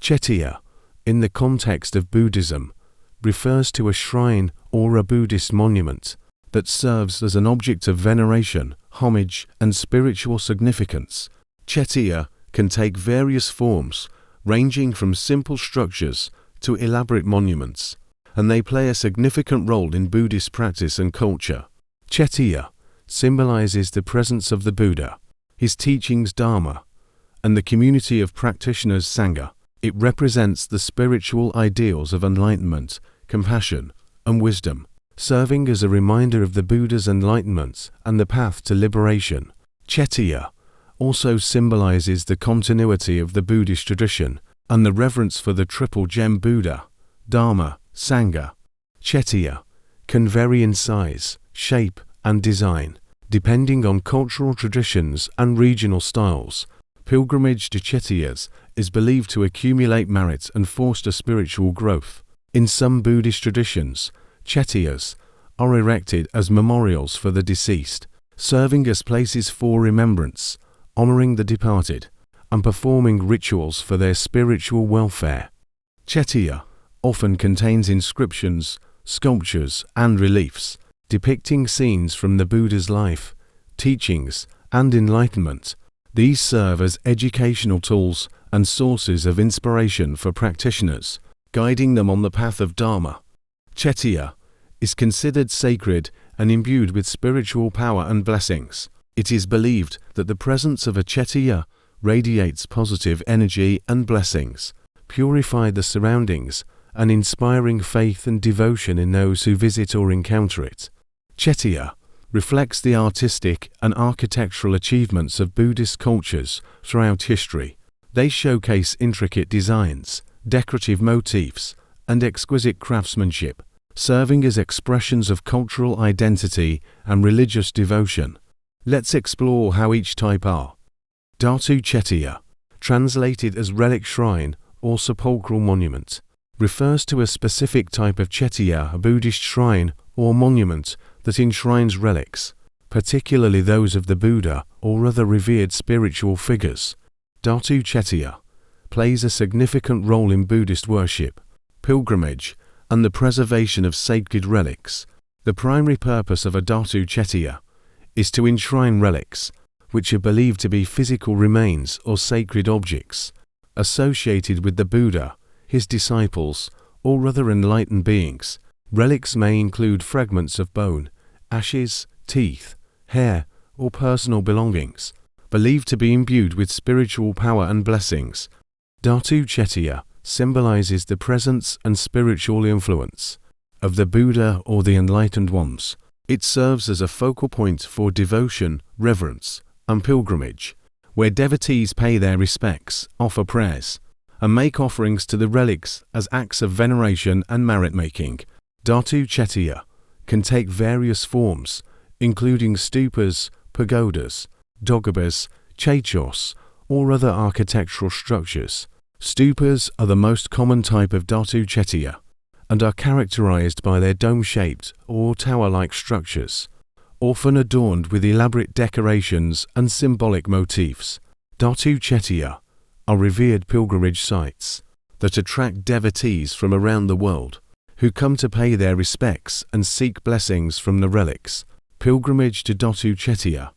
Chettiya, in the context of Buddhism, refers to a shrine or a Buddhist monument that serves as an object of veneration, homage, and spiritual significance. Chettiya can take various forms, ranging from simple structures to elaborate monuments, and they play a significant role in Buddhist practice and culture. Chettiya symbolizes the presence of the Buddha, his teachings Dharma, and the community of practitioners Sangha. It represents the spiritual ideals of enlightenment, compassion, and wisdom, serving as a reminder of the Buddha's enlightenment and the path to liberation. Chettiya also symbolizes the continuity of the Buddhist tradition and the reverence for the Triple Gem Buddha, Dharma, Sangha. Chettiya can vary in size, shape, and design, depending on cultural traditions and regional styles. Pilgrimage to Chettiyas is believed to accumulate merit and foster spiritual growth. In some Buddhist traditions, Chettiyas are erected as memorials for the deceased, serving as places for remembrance, honoring the departed, and performing rituals for their spiritual welfare. Chettiya often contains inscriptions, sculptures, and reliefs depicting scenes from the Buddha's life, teachings, and enlightenment. These serve as educational tools and sources of inspiration for practitioners, guiding them on the path of Dharma. Chettiya is considered sacred and imbued with spiritual power and blessings. It is believed that the presence of a Chettiya radiates positive energy and blessings, purifying the surroundings and inspiring faith and devotion in those who visit or encounter it. Chettiya reflects the artistic and architectural achievements of Buddhist cultures throughout history. They showcase intricate designs, decorative motifs, and exquisite craftsmanship, serving as expressions of cultural identity and religious devotion. Let's explore how each type are. Dhatu Chettiya, translated as relic shrine or sepulchral monument, refers to a specific type of Chettiya, a Buddhist shrine or monument that enshrines relics, particularly those of the Buddha or other revered spiritual figures. Dhatu Chettiya plays a significant role in Buddhist worship, pilgrimage, and the preservation of sacred relics. The primary purpose of a Dhatu Chettiya is to enshrine relics, which are believed to be physical remains or sacred objects associated with the Buddha, his disciples, or other enlightened beings. Relics may include fragments of bone, ashes, teeth, hair, or personal belongings, believed to be imbued with spiritual power and blessings. Dhatu Chettiya symbolizes the presence and spiritual influence of the Buddha or the enlightened ones. It serves as a focal point for devotion, reverence, and pilgrimage, where devotees pay their respects, offer prayers, and make offerings to the relics as acts of veneration and merit-making. Dhatu Chettiya can take various forms, including stupas, pagodas, dogabas, chaichos, or other architectural structures. Stupas are the most common type of Dhatu Chettiya and are characterized by their dome-shaped or tower-like structures, often adorned with elaborate decorations and symbolic motifs. Dhatu Chettiya are revered pilgrimage sites that attract devotees from around the world who come to pay their respects and seek blessings from the relics. Pilgrimage to Dhatu Chettiya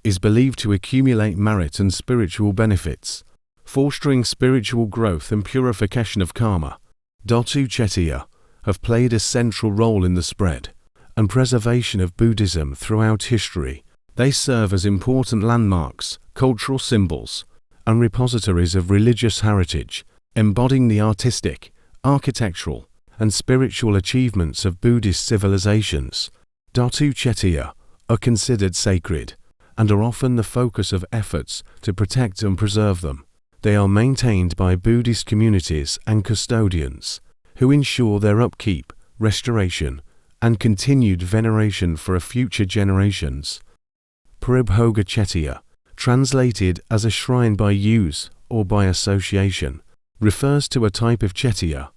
is believed to accumulate merit and spiritual benefits, fostering spiritual growth and purification of karma. Dhatu Chettiya have played a central role in the spread and preservation of Buddhism throughout history. They serve as important landmarks, cultural symbols, and repositories of religious heritage, embodying the artistic, architectural, and spiritual achievements of Buddhist civilizations. Dhatu Chettiya are considered sacred and are often the focus of efforts to protect and preserve them. They are maintained by Buddhist communities and custodians, who ensure their upkeep, restoration, and continued veneration for future generations. Paribhoga Chettiya, translated as a shrine by use or by association, refers to a type of Chettiya,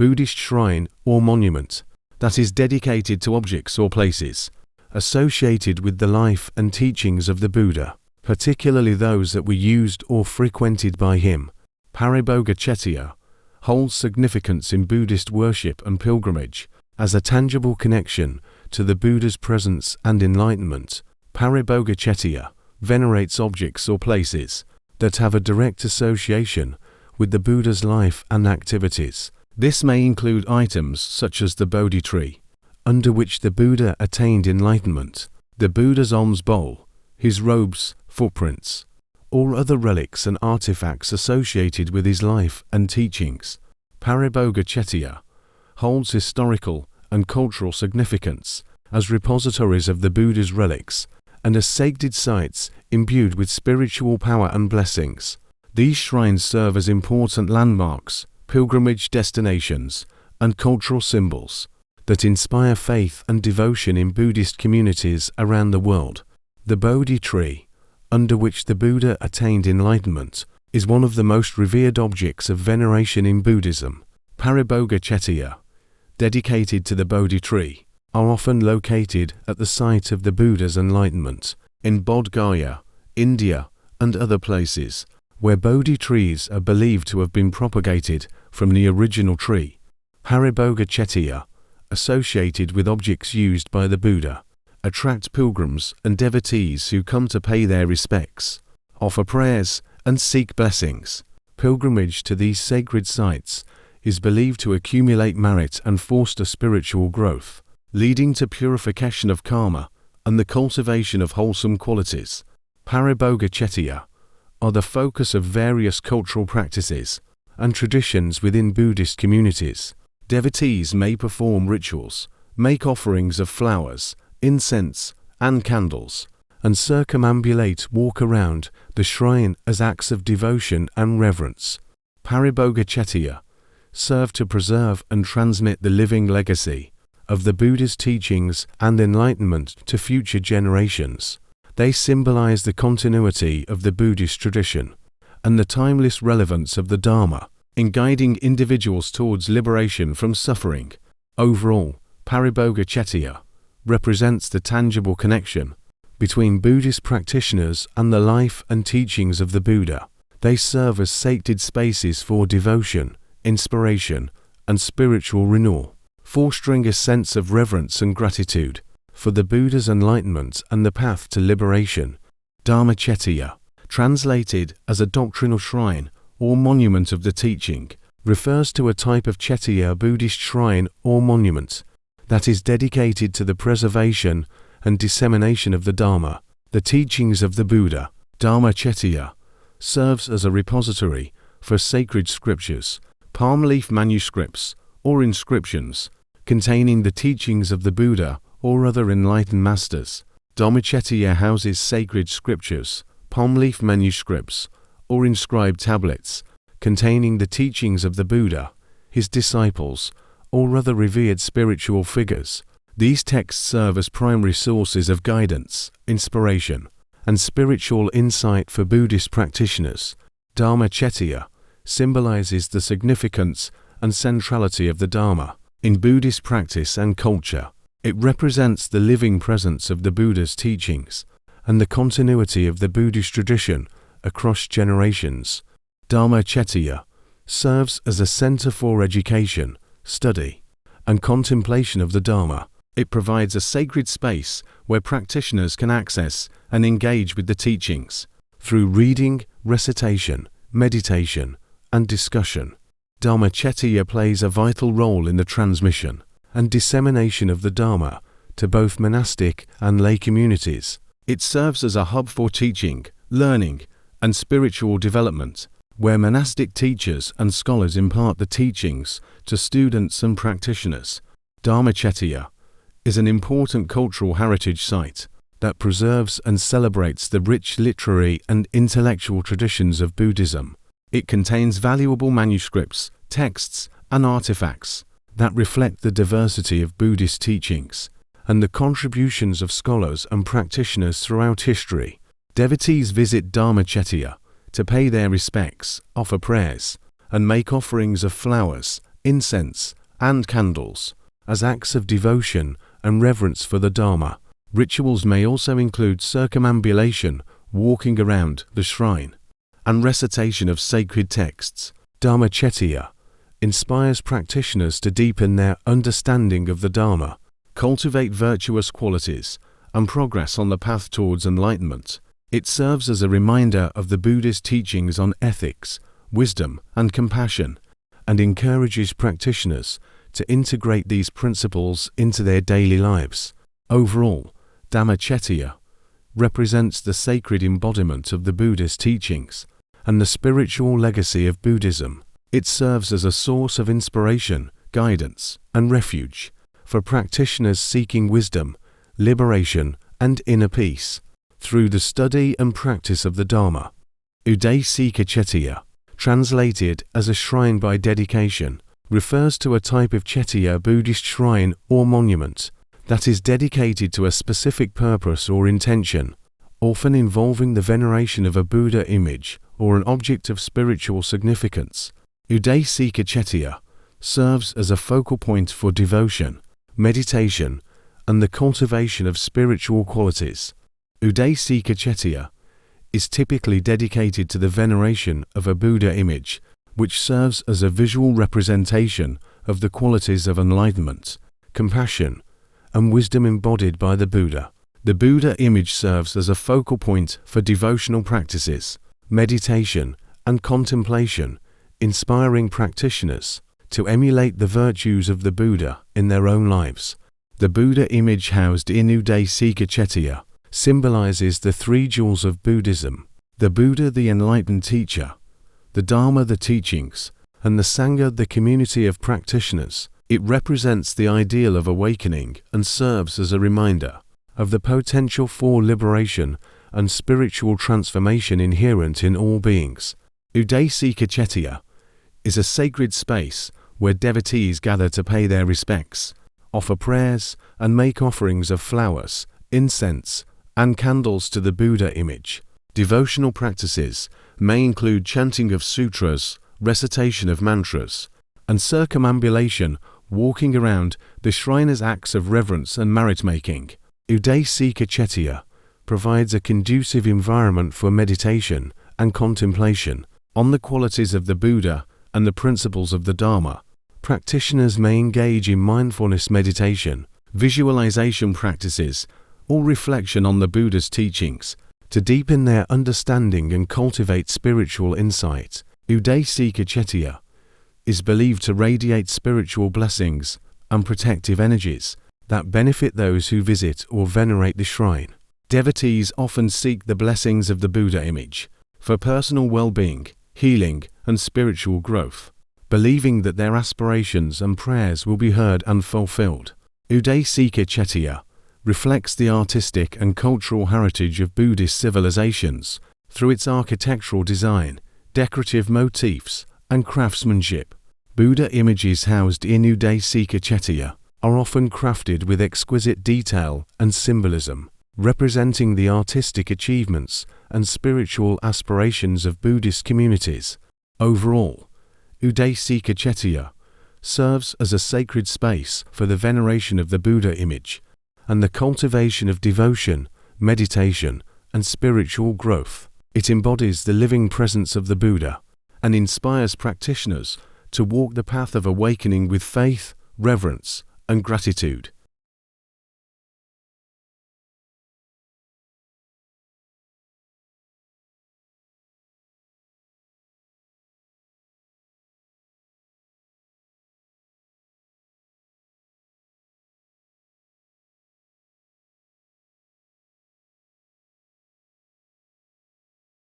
Buddhist shrine or monument, that is dedicated to objects or places associated with the life and teachings of the Buddha, particularly those that were used or frequented by him. Paribhoga Chettiya holds significance in Buddhist worship and pilgrimage as a tangible connection to the Buddha's presence and enlightenment. Paribogacetiya venerates objects or places that have a direct association with the Buddha's life and activities. This may include items such as the Bodhi tree, under which the Buddha attained enlightenment, the Buddha's alms bowl, his robes, footprints, or other relics and artifacts associated with his life and teachings. Paribogacetiya holds historical and cultural significance as repositories of the Buddha's relics and as sacred sites imbued with spiritual power and blessings. These shrines serve as important landmarks, pilgrimage destinations, and cultural symbols that inspire faith and devotion in Buddhist communities around the world. The Bodhi tree, under which the Buddha attained enlightenment, is one of the most revered objects of veneration in Buddhism. Paribogacetiya, dedicated to the Bodhi tree, are often located at the site of the Buddha's enlightenment, in Bodh Gaya, India, and other places where Bodhi trees are believed to have been propagated from the original tree. Paribogacetiya, associated with objects used by the Buddha, attract pilgrims and devotees who come to pay their respects, offer prayers, and seek blessings. Pilgrimage to these sacred sites is believed to accumulate merit and foster spiritual growth, leading to purification of karma and the cultivation of wholesome qualities. Paribogacetiya are the focus of various cultural practices and traditions within Buddhist communities. Devotees may perform rituals, make offerings of flowers, incense, and candles, and walk around the shrine as acts of devotion and reverence. Paribogacetiya serve to preserve and transmit the living legacy of the Buddha's teachings and enlightenment to future generations. They symbolize the continuity of the Buddhist tradition and the timeless relevance of the Dharma in guiding individuals towards liberation from suffering. Overall, Paribogacetiya represents the tangible connection between Buddhist practitioners and the life and teachings of the Buddha. They serve as sacred spaces for devotion, inspiration, and spiritual renewal, fostering a sense of reverence and gratitude for the Buddha's enlightenment and the path to liberation. Dharmacetiya, translated as a doctrinal shrine or monument of the teaching, refers to a type of cetiya Buddhist shrine or monument that is dedicated to the preservation and dissemination of the Dharma, the teachings of the Buddha. Dharmacetiya serves as a repository for sacred scriptures, palm leaf manuscripts, or inscriptions containing the teachings of the Buddha or other enlightened masters. Dharmacetiya houses sacred scriptures, palm leaf manuscripts, or inscribed tablets containing the teachings of the Buddha, his disciples, or other revered spiritual figures. These texts serve as primary sources of guidance, inspiration, and spiritual insight for Buddhist practitioners. Dharmacetiya symbolizes the significance and centrality of the Dharma in Buddhist practice and culture. It represents the living presence of the Buddha's teachings and the continuity of the Buddhist tradition across generations. Dharmacetiya serves as a center for education, study, and contemplation of the Dharma. It provides a sacred space where practitioners can access and engage with the teachings through reading, recitation, meditation, and discussion. Dharmacetiya plays a vital role in the transmission and dissemination of the Dharma to both monastic and lay communities. It serves as a hub for teaching, learning, and spiritual development, where monastic teachers and scholars impart the teachings to students and practitioners. Dharmacetiya is an important cultural heritage site that preserves and celebrates the rich literary and intellectual traditions of Buddhism. It contains valuable manuscripts, texts, and artifacts that reflect the diversity of Buddhist teachings and the contributions of scholars and practitioners throughout history. Devotees visit Dharmacetiya to pay their respects, offer prayers, and make offerings of flowers, incense, and candles as acts of devotion and reverence for the Dharma. Rituals may also include circumambulation, walking around the shrine, and recitation of sacred texts. Dharmacetiya inspires practitioners to deepen their understanding of the Dharma, cultivate virtuous qualities, and progress on the path towards enlightenment. It serves as a reminder of the Buddhist teachings on ethics, wisdom, and compassion, and encourages practitioners to integrate these principles into their daily lives. Overall, Dhammacettiya represents the sacred embodiment of the Buddhist teachings and the spiritual legacy of Buddhism. It serves as a source of inspiration, guidance, and refuge for practitioners seeking wisdom, liberation, and inner peace through the study and practice of the Dharma. Udaysikacettiya, translated as a shrine by dedication, refers to a type of cettiya Buddhist shrine or monument that is dedicated to a specific purpose or intention, often involving the veneration of a Buddha image or an object of spiritual significance. Udaysikacettiya serves as a focal point for devotion, meditation, and the cultivation of spiritual qualities. Udaysikacettiya is typically dedicated to the veneration of a Buddha image, which serves as a visual representation of the qualities of enlightenment, compassion, and wisdom embodied by the Buddha. The Buddha image serves as a focal point for devotional practices, meditation, and contemplation, inspiring practitioners to emulate the virtues of the Buddha in their own lives. The Buddha image housed in Udaysikacettiya symbolizes the three jewels of Buddhism: the Buddha, the enlightened teacher; the Dharma, the teachings; and the Sangha, the community of practitioners. It represents the ideal of awakening and serves as a reminder of the potential for liberation and spiritual transformation inherent in all beings. Udaysikacettiya is a sacred space where devotees gather to pay their respects, offer prayers, and make offerings of flowers, incense, and candles to the Buddha image. Devotional practices may include chanting of sutras, recitation of mantras, and circumambulation, walking around the shrine as acts of reverence and merit-making. Udaysikacettiya provides a conducive environment for meditation and contemplation on the qualities of the Buddha and the principles of the Dharma. Practitioners may engage in mindfulness meditation, visualization practices, or reflection on the Buddha's teachings to deepen their understanding and cultivate spiritual insight. Udaysikacettiya is believed to radiate spiritual blessings and protective energies that benefit those who visit or venerate the shrine. Devotees often seek the blessings of the Buddha image for personal well-being, healing, and spiritual growth, believing that their aspirations and prayers will be heard and fulfilled. Udaysikacettiya reflects the artistic and cultural heritage of Buddhist civilizations through its architectural design, decorative motifs, and craftsmanship. Buddha images housed in Udaysikacettiya are often crafted with exquisite detail and symbolism, representing the artistic achievements and spiritual aspirations of Buddhist communities. Overall, Udaysikacettiya serves as a sacred space for the veneration of the Buddha image and the cultivation of devotion, meditation, and spiritual growth. It embodies the living presence of the Buddha and inspires practitioners to walk the path of awakening with faith, reverence, and gratitude.